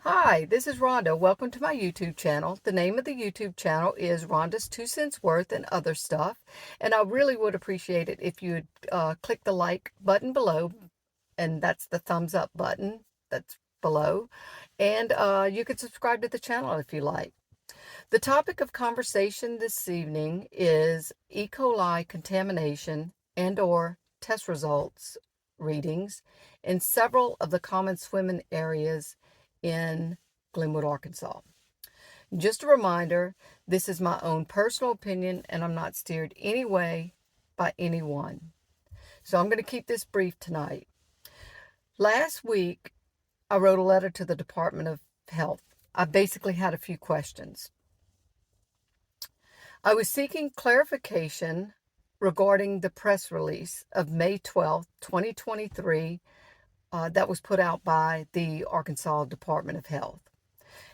Hi, this is Rhonda. Welcome to my YouTube channel. The name of the YouTube channel is Rhonda's 2 Cents Worth and Other Stuff. And I really would appreciate it if you would click the like button below, and that's the thumbs up button that's below. And you can subscribe to the channel if you like. The topic of conversation this evening is E. coli contamination and/or test results readings in several of the common swimming areas in Glenwood, Arkansas. Just a reminder, this is my own personal opinion and I'm not steered any way by anyone. So I'm going to keep this brief tonight. Last week, I wrote a letter to the Department of Health. I basically had a few questions. I was seeking clarification regarding the press release of May 12th, 2023, that was put out by the Arkansas Department of Health.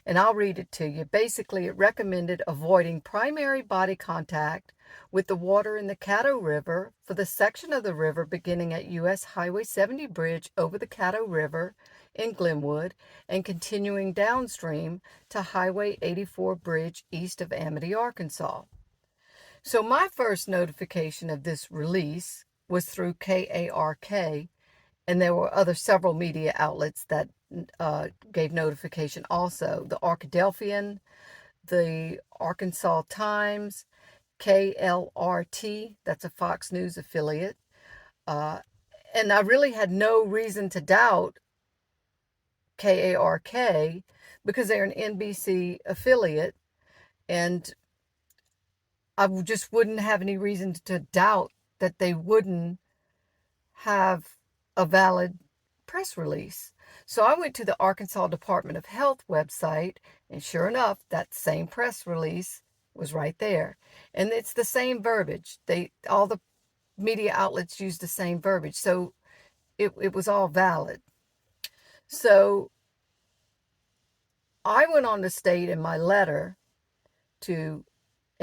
And I'll read it to you. Basically, it recommended avoiding primary body contact with the water in the Caddo River for the section of the river beginning at U.S. Highway 70 bridge over the Caddo River in Glenwood and continuing downstream to Highway 84 bridge east of Amity, Arkansas. So my first notification of this release was through KARK, and there were several media outlets that gave notification also. The Arkadelphian, the Arkansas Times, KLRT, that's a Fox News affiliate. And I really had no reason to doubt KARK because they're an NBC affiliate, and I just wouldn't have any reason to doubt that they wouldn't have a valid press release. So I went to the Arkansas Department of Health website, and sure enough, that same press release was right there. And it's the same verbiage. All the media outlets use the same verbiage. So it was all valid. So I went on to state in my letter to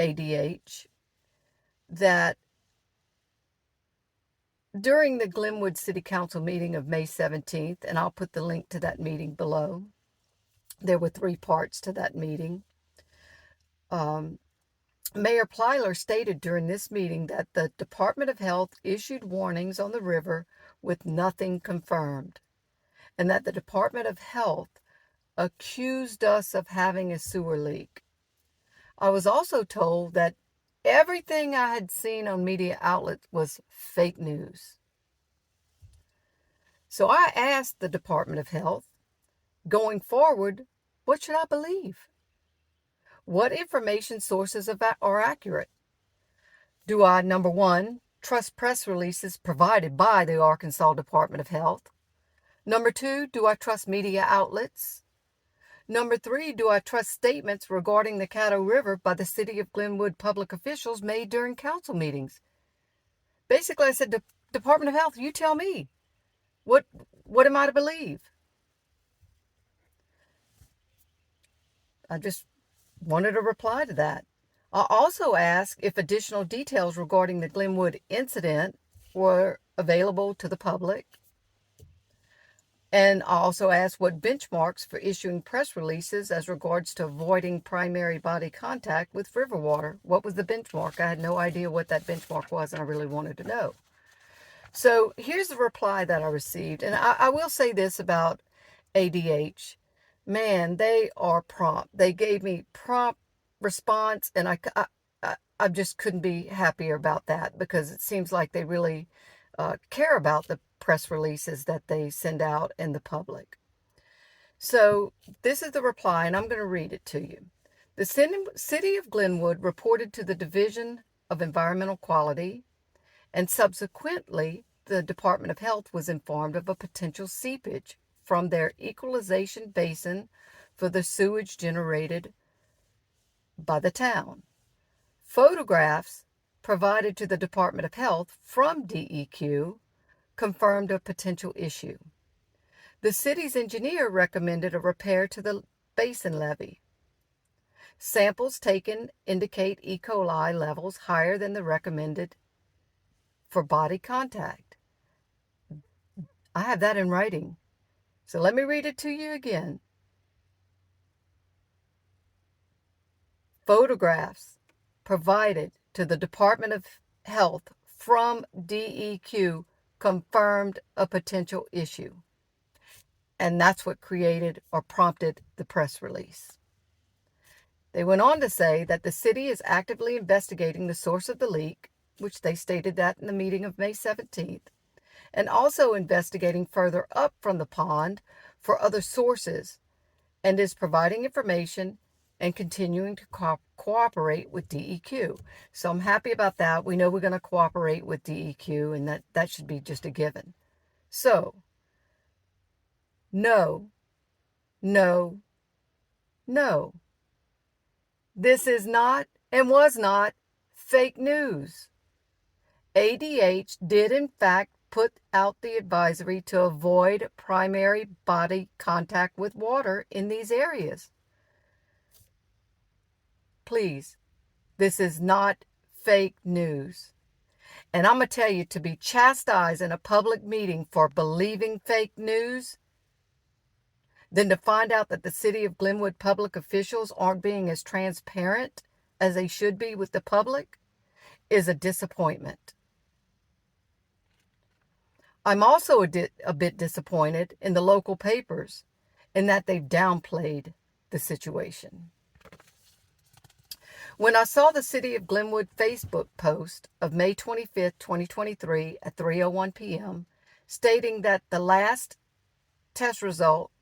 ADH that during the Glenwood City Council meeting of May 17th, and I'll put the link to that meeting below, there were 3 parts to that meeting. Mayor Plyler stated during this meeting that the Department of Health issued warnings on the river with nothing confirmed, and that the Department of Health accused us of having a sewer leak. I was also told that everything I had seen on media outlets was fake news. So I asked the Department of Health, going forward, what should I believe? What information sources are accurate? Do I, number one, trust press releases provided by the Arkansas Department of Health? Number 2, do I trust media outlets? Number 3, do I trust statements regarding the Caddo River by the City of Glenwood public officials made during council meetings? Basically, I said, Department of Health, you tell me. What am I to believe? I just wanted a reply to that. I also asked if additional details regarding the Glenwood incident were available to the public. And I also asked what benchmarks for issuing press releases as regards to avoiding primary body contact with river water. What was the benchmark? I had no idea what that benchmark was, and I really wanted to know. So here's the reply that I received. And I will say this about ADH. Man, they are prompt. They gave me prompt response, and I just couldn't be happier about that, because it seems like they really care about the press releases that they send out in the public. So this is the reply, and I'm going to read it to you. The City of Glenwood reported to the Division of Environmental Quality, and subsequently the Department of Health was informed of a potential seepage from their equalization basin for the sewage generated by the town. Photographs provided to the Department of Health from DEQ confirmed a potential issue. The city's engineer recommended a repair to the basin levee. Samples taken indicate E. coli levels higher than the recommended for body contact. I have that in writing. So let me read it to you again. Photographs provided to the Department of Health from DEQ confirmed a potential issue. And that's what created or prompted the press release. They went on to say that the city is actively investigating the source of the leak, which they stated that in the meeting of May 17th, and also investigating further up from the pond for other sources, and is providing information and continuing to cooperate with DEQ. So I'm happy about that. We know we're going to cooperate with DEQ, and that should be just a given. So, no, no, no. This is not and was not fake news. ADH did in fact put out the advisory to avoid primary body contact with water in these areas. Please, this is not fake news. And I'm going to tell you, to be chastised in a public meeting for believing fake news, then to find out that the city of Glenwood public officials aren't being as transparent as they should be with the public, is a disappointment. I'm also a bit disappointed in the local papers in that they've downplayed the situation. When I saw the City of Glenwood Facebook post of May 25th, 2023 at 3:01 p.m. stating that the last test result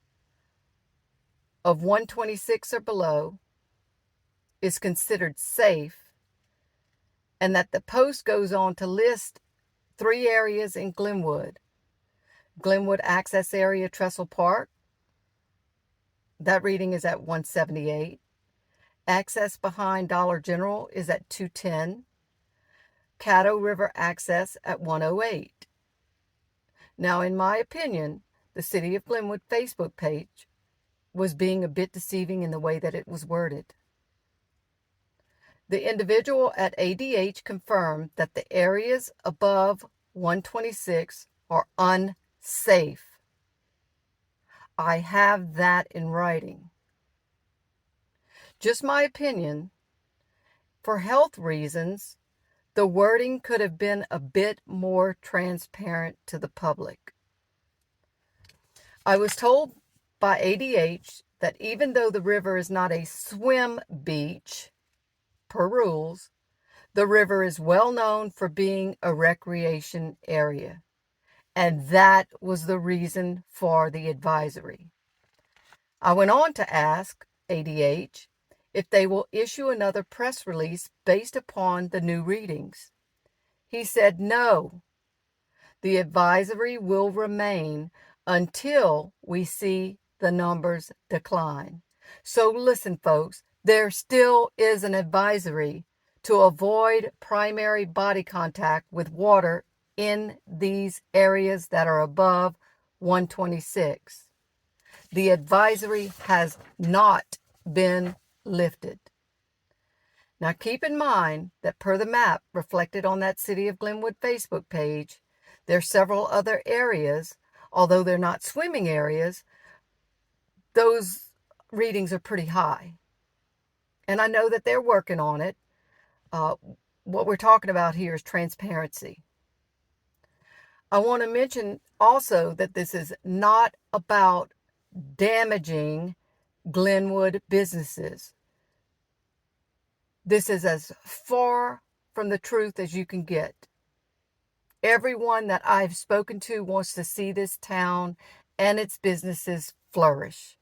of 126 or below is considered safe, and that the post goes on to list 3 areas in Glenwood: Glenwood Access Area, Trestle Park, that reading is at 178. Access behind Dollar General is at 210. Caddo River Access at 108. Now, in my opinion, the City of Glenwood Facebook page was being a bit deceiving in the way that it was worded. The individual at ADH confirmed that the areas above 126 are unsafe. I have that in writing. Just my opinion. For health reasons, the wording could have been a bit more transparent to the public. I was told by ADH that even though the river is not a swim beach, per rules, the river is well known for being a recreation area. And that was the reason for the advisory. I went on to ask ADH if they will issue another press release based upon the new readings. He said no. The advisory will remain until we see the numbers decline. So listen, folks, there still is an advisory to avoid primary body contact with water in these areas that are above 126. The advisory has not been lifted. Now keep in mind that per the map reflected on that City of Glenwood Facebook page, there are several other areas, although they're not swimming areas, those readings are pretty high. And I know that they're working on it. What we're talking about here is transparency. I want to mention also that this is not about damaging Glenwood businesses. This is as far from the truth as you can get. Everyone that I've spoken to wants to see this town and its businesses flourish.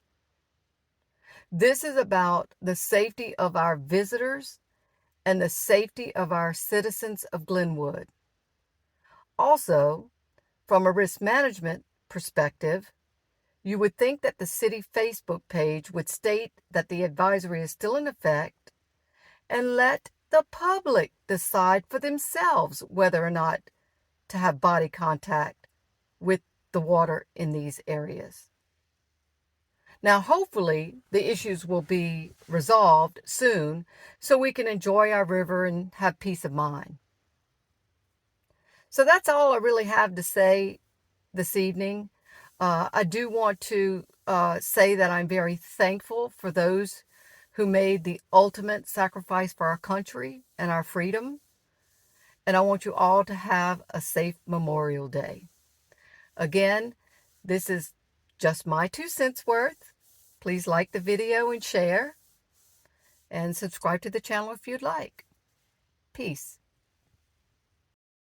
This is about the safety of our visitors and the safety of our citizens of Glenwood. Also, from a risk management perspective, you would think that the city Facebook page would state that the advisory is still in effect and let the public decide for themselves whether or not to have body contact with the water in these areas. Now, hopefully, the issues will be resolved soon so we can enjoy our river and have peace of mind. So that's all I really have to say this evening. I do want to say that I'm very thankful for those who made the ultimate sacrifice for our country and our freedom. And I want you all to have a safe Memorial Day. Again, this is just my 2 cents worth. Please like the video and share, and subscribe to the channel if you'd like. Peace.